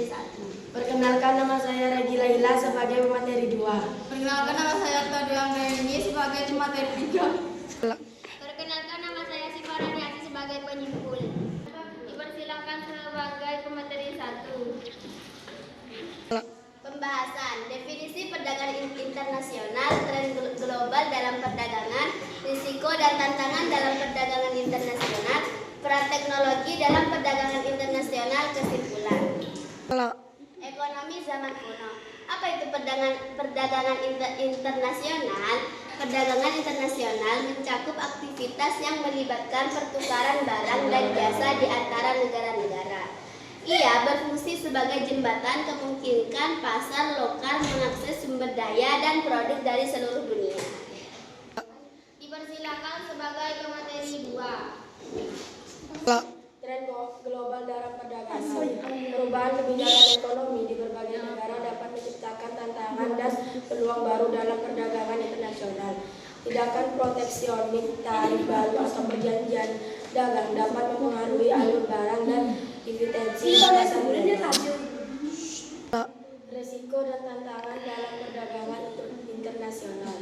1. Perkenalkan, nama saya Regi Laila sebagai pemateri 2. Perkenalkan, nama saya Tadi Anggraini sebagai pemateri 3. Perkenalkan, nama saya Siva Radiasi sebagai penyimpul. Dipersilakan sebagai pemateri 1. Pembahasan definisi perdagangan internasional, tren global dalam perdagangan, risiko dan tantangan dalam perdagangan internasional, peran teknologi dalam perdagangan internasional, kesimpulan. Ekonomi zaman kuno. Apa itu perdagangan internasional? Perdagangan internasional mencakup aktivitas yang melibatkan pertukaran barang dan jasa di antara negara-negara. Ia berfungsi sebagai jembatan memungkinkan pasar lokal mengakses sumber daya dan produk dari seluruh dunia. Dipersilakan sebagai pemateri 2. Tren global dalam perdagangan. Perubahan kebijakan ekonomi di berbagai negara dapat menciptakan tantangan dan peluang baru dalam perdagangan internasional. Tindakan proteksionis, tarif baru atau perjanjian dagang dapat mempengaruhi alur barang dan efisiensi pasar global. Risiko dan tantangan dalam perdagangan internasional.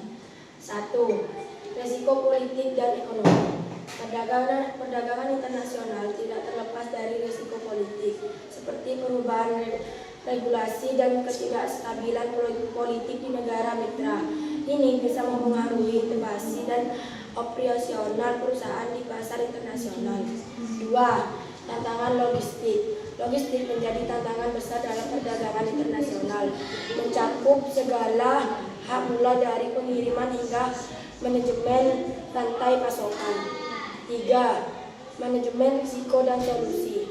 1. Risiko politik dan ekonomi. Perdagangan internasional tidak terlepas dari risiko politik, seperti perubahan regulasi dan ketidakstabilan politik di negara mitra. Ini bisa mempengaruhi investasi dan operasional perusahaan di pasar internasional. 2. Tantangan logistik. Logistik menjadi tantangan besar dalam perdagangan internasional, mencakup segala hal mulai dari pengiriman hingga manajemen rantai pasokan. 3. Manajemen risiko dan solusi.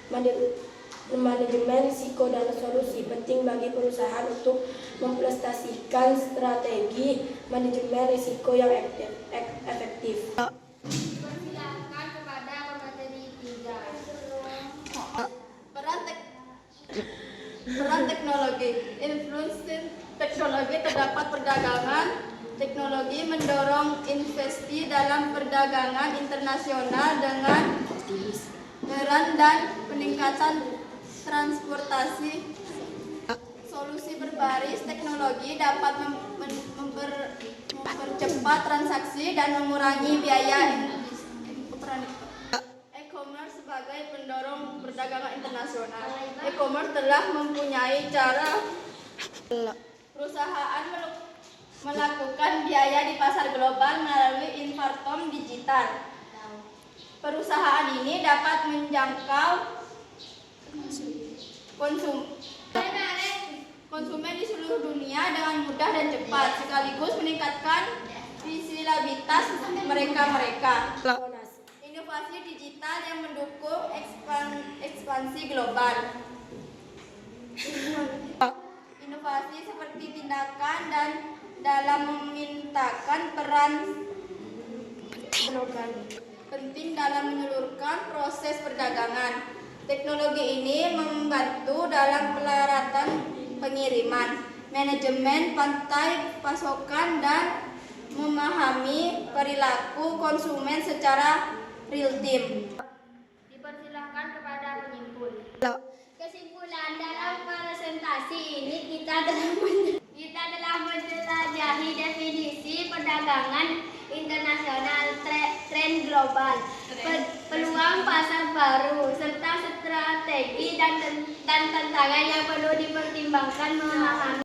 Manajemen risiko dan solusi penting bagi perusahaan untuk mempresentasikan strategi manajemen risiko yang efektif. Dipersilakan kepada pemateri 3. Peran teknologi. Influence teknologi terdapat perdagangan. Teknologi mendorong investasi dalam perdagangan internasional dengan peran dan peningkatan transportasi. Solusi berbasis teknologi dapat mempercepat transaksi dan mengurangi biaya e-commerce sebagai pendorong perdagangan internasional. E-commerce telah mempunyai cara perusahaan melakukan biaya di pasar global melalui platform digital. Perusahaan ini dapat menjangkau konsumen di seluruh dunia dengan mudah dan cepat, sekaligus meningkatkan visibilitas mereka. Inovasi digital yang mendukung ekspansi global. Inovasi seperti tindakan dan dalam memintakan peran penting dalam menyeluruhkan proses perdagangan. Teknologi ini membantu dalam pelaratan pengiriman, manajemen rantai pasokan, dan memahami perilaku konsumen secara real time. Dipersilakan kepada penyimpul. Kesimpulan dalam presentasi ini kita telah menjelajahi definisi perdagangan internasional, tren global, peluang pasar baru, serta strategi dan tantangan yang perlu dipertimbangkan memahami